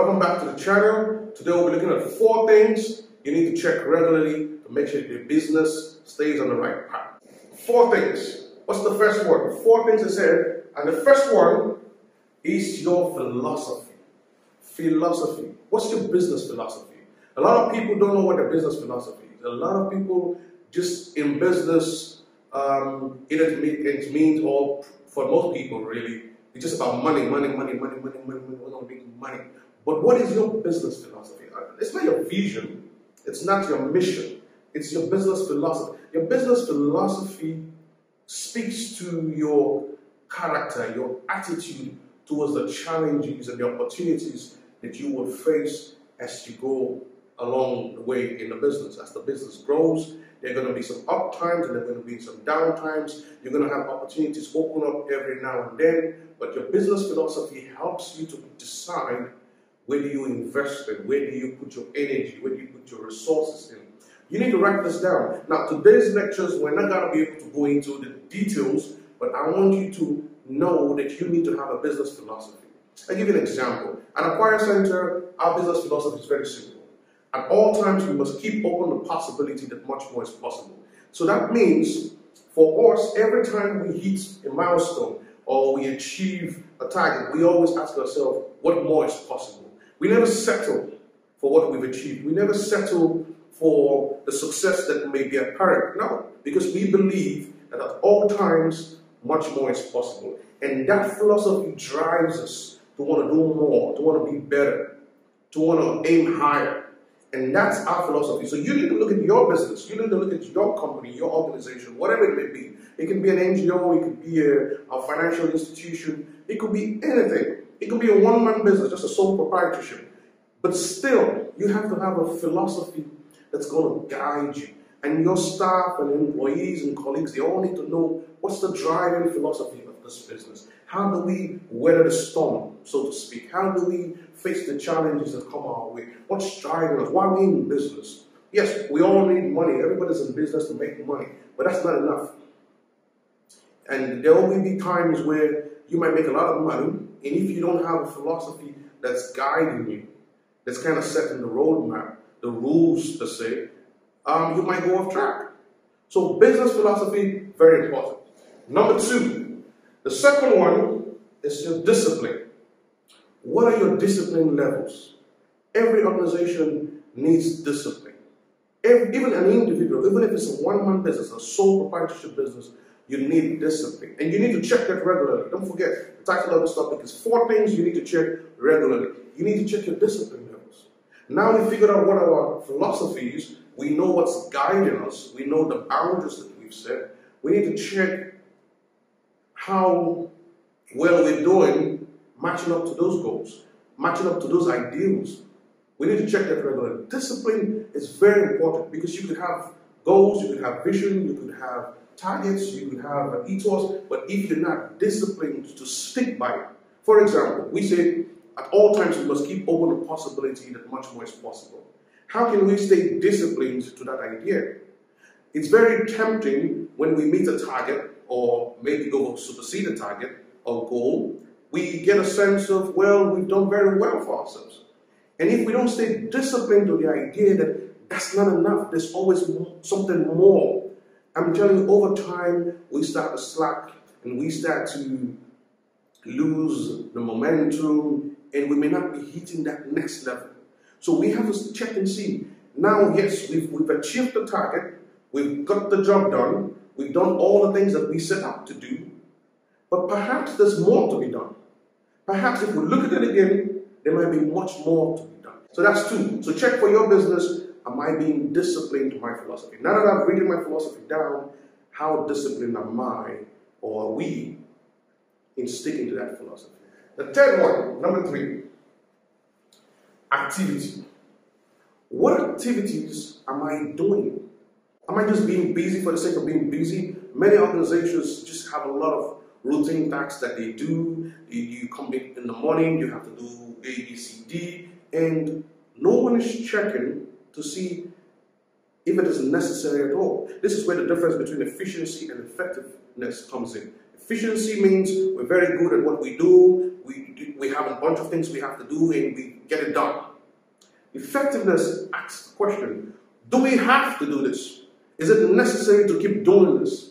Welcome back to the channel. Today we'll be looking at 4 things you need to check regularly to make sure your business stays on the right path. 4 things. What's the first one? 4 things I said, and the first one is your philosophy. Philosophy. What's your business philosophy? A lot of people don't know what their business philosophy is. A lot of people just in business, it means, or for most people really, it's just about money. We're going to make money. But what is your business philosophy? It's not your vision. It's not your mission. It's your business philosophy. Your business philosophy speaks to your character, your attitude towards the challenges and the opportunities that you will face as you go along the way in the business. As the business grows, there are going to be some up times and there are going to be some down times. You're going to have opportunities open up every now and then, but your business philosophy helps you to decide where do you invest in, where do you put your energy, where do you put your resources in. You need to write this down. Now, today's lectures, we're not going to be able to go into the details, but I want you to know that you need to have a business philosophy. I'll give you an example. At Acquire Center, our business philosophy is very simple. At all times, we must keep open the possibility that much more is possible. So that means, for us, every time we hit a milestone or we achieve a target, we always ask ourselves, what more is possible? We never settle for what we've achieved. We never settle for the success that may be apparent. No, because we believe that at all times, much more is possible. And that philosophy drives us to want to do more, to want to be better, to want to aim higher. And that's our philosophy. So you need to look at your business, you need to look at your company, your organization, whatever it may be. It can be an NGO, it could be a financial institution, it could be anything. It could be a one-man business, just a sole proprietorship. But still, you have to have a philosophy that's going to guide you. And your staff and employees and colleagues, they all need to know what's the driving philosophy of this business. How do we weather the storm, so to speak? How do we face the challenges that come our way? What's driving us? Why are we in business? Yes, we all need money. Everybody's in business to make money. But that's not enough. And there will be times where you might make a lot of money, and if you don't have a philosophy that's guiding you, that's kind of setting the roadmap, the rules per se, you might go off track. So business philosophy, very important. Number 2, the second one is your discipline. What are your discipline levels? Every organization needs discipline. Even an individual, even if it's a one-man business, a sole proprietorship business, you need discipline. And you need to check that regularly. Don't forget, the title of this topic is 4 things you need to check regularly. You need to check your discipline levels. Now we figured out what our philosophy is. We know what's guiding us. We know the boundaries that we've set. We need to check how well we're doing matching up to those goals, matching up to those ideals. We need to check that regularly. Discipline is very important because you could have goals, you could have vision, you could have targets, you could have an ethos, but if you're not disciplined to stick by it. For example, we say at all times we must keep open the possibility that much more is possible. How can we stay disciplined to that idea? It's very tempting when we meet a target or maybe go supersede a target or goal, we get a sense of, well, we've done very well for ourselves. And if we don't stay disciplined to the idea that that's not enough, there's always something more. I'm telling you, over time, we start to slack and we start to lose the momentum and we may not be hitting that next level. So we have to check and see. Now, yes, we've achieved the target, we've got the job done, we've done all the things that we set out to do, but perhaps there's more to be done. Perhaps if we look at it again, there might be much more to be done. So that's 2. So check for your business, am I being disciplined to my philosophy? Now that I've written my philosophy down, how disciplined am I or are we in sticking to that philosophy? The third one, number 3, activity. What activities am I doing? Am I just being busy for the sake of being busy? Many organizations just have a lot of routine tasks that they do. You come in the morning, you have to do A, B, C, D, and no one is checking to see if it is necessary at all. This is where the difference between efficiency and effectiveness comes in. Efficiency means we're very good at what we do. We have a bunch of things we have to do and we get it done. Effectiveness asks the question, do we have to do this? Is it necessary to keep doing this?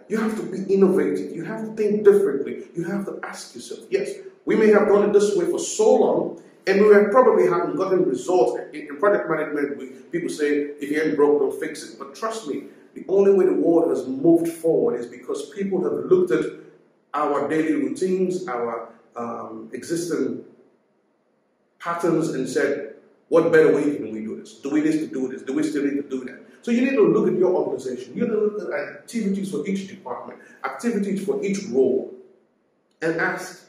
You have to be innovative. You have to think differently. You have to ask yourself, yes, we may have done it this way for so long, and we probably haven't gotten results. In project management, people say, if you ain't broke, don't fix it. But trust me, the only way the world has moved forward is because people have looked at our daily routines, our existing patterns, and said, what better way can we do this? Do we need to do this? Do we still need to do that? So you need to look at your organization. You need to look at activities for each department, activities for each role, and ask,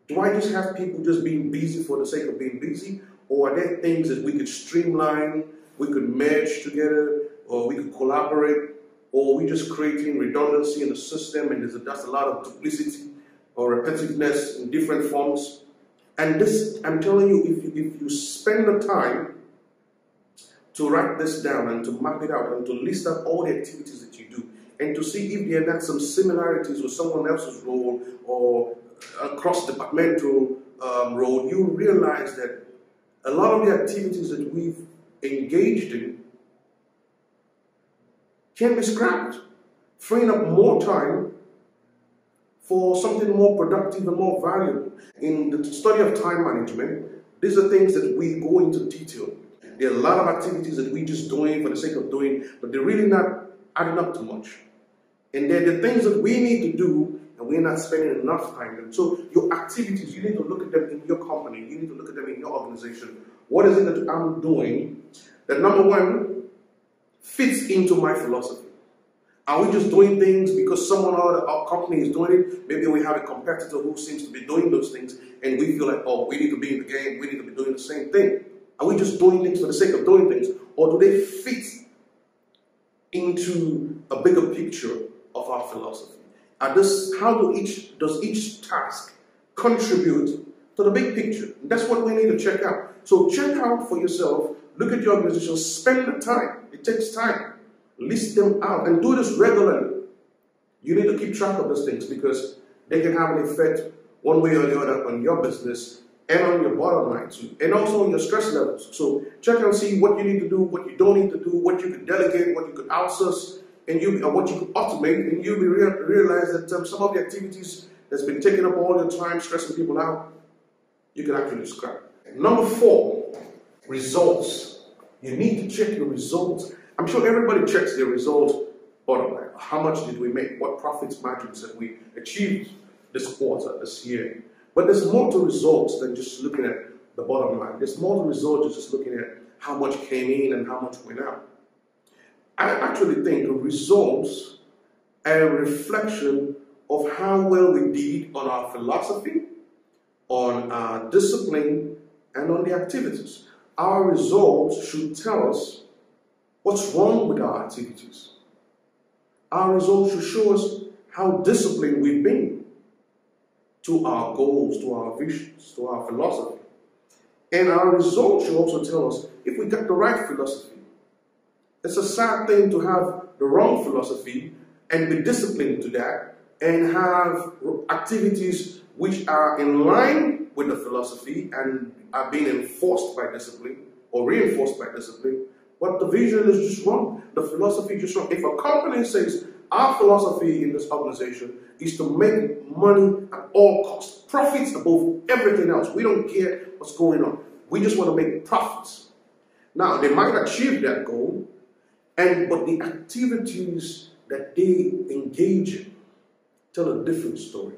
do I just have people just being busy for the sake of being busy? Or are there things that we could streamline, we could merge together, or we could collaborate, or are we just creating redundancy in the system and that's a lot of duplicity or repetitiveness in different forms? And this, I'm telling you, if you spend the time to write this down and to map it out and to list out all the activities that you do and to see if there are not some similarities with someone else's role or a cross-departmental role, you realize that a lot of the activities that we've engaged in can be scrapped, freeing up more time for something more productive and more valuable. In the study of time management, these are things that we go into detail. There are a lot of activities that we're just doing for the sake of doing, but they're really not adding up to much. And they're the things that we need to do, and we're not spending enough time on. So your activities, you need to look at them in your company. You need to look at them in your organization. What is it that I'm doing that, number one, fits into my philosophy? Are we just doing things because someone or our company is doing it? Maybe we have a competitor who seems to be doing those things, and we feel like, oh, we need to be in the game, we need to be doing the same thing. Are we just doing things for the sake of doing things? Or do they fit into a bigger picture of our philosophy? Does each task contribute to the big picture? And that's what we need to check out. So check out for yourself, look at your organization, spend the time. It takes time. List them out and do this regularly. You need to keep track of those things because they can have an effect one way or the other on your business and on your bottom line too, and also on your stress levels. So check out and see what you need to do, what you don't need to do, what you could delegate, what you could outsource, and what you could automate, and you'll realize that some of the activities that's been taking up all your time, stressing people out, you can actually scrap. Number 4, results. You need to check your results. I'm sure everybody checks their results bottom line. How much did we make? What profits margins have we achieved this quarter, this year? But there's more to results than just looking at the bottom line. There's more to results than just looking at how much came in and how much went out. I actually think the results are a reflection of how well we did on our philosophy, on our discipline, and on the activities. Our results should tell us what's wrong with our activities. Our results should show us how disciplined we've been to our goals, to our visions, to our philosophy. And our results should also tell us if we got the right philosophy. It's a sad thing to have the wrong philosophy and be disciplined to that and have activities which are in line with the philosophy and are being enforced by discipline or reinforced by discipline, but the vision is just wrong. The philosophy is just wrong. If a company says, our philosophy in this organization is to make money at all costs, profits above everything else. We don't care what's going on. We just want to make profits. Now, they might achieve that goal, but the activities that they engage in tell a different story.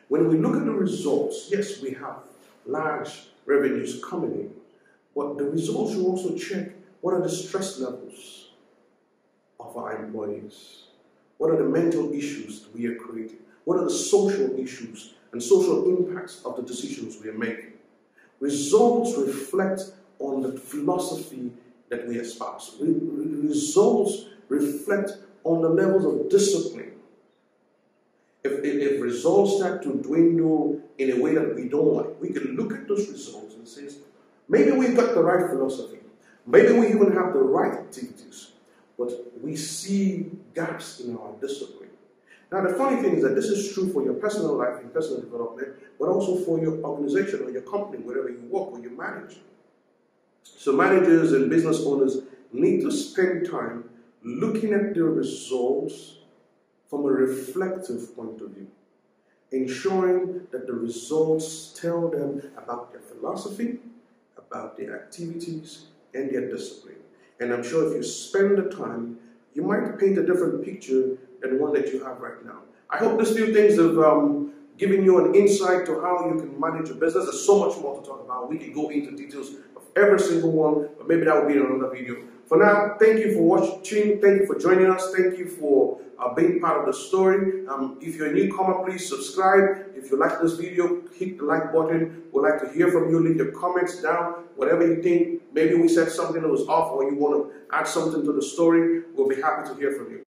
When we look at the results, yes, we have large revenues coming in, but the results should also check what are the stress levels of our employees. What are the mental issues we are creating? What are the social issues and social impacts of the decisions we are making? Results reflect on the philosophy that we espouse. Results reflect on the levels of discipline. If results start to dwindle in a way that we don't like, we can look at those results and say, maybe we've got the right philosophy. Maybe we even have the right activities. But we see gaps in our discipline. Now, the funny thing is that this is true for your personal life and personal development, but also for your organization or your company, wherever you work or you manage. So managers and business owners need to spend time looking at their results from a reflective point of view, ensuring that the results tell them about their philosophy, about their activities, and their discipline. And I'm sure if you spend the time, you might paint a different picture than the one that you have right now. I hope these few things have given you an insight to how you can manage your business. There's so much more to talk about. We can go into details of every single one, but maybe that will be in another video. For now, thank you for watching. Thank you for joining us. Thank you for being part of the story. If you're a newcomer, please subscribe. If you like this video, hit the like button. We'd like to hear from you. Leave your comments down. Whatever you think, maybe we said something that was off or you want to add something to the story, we'll be happy to hear from you.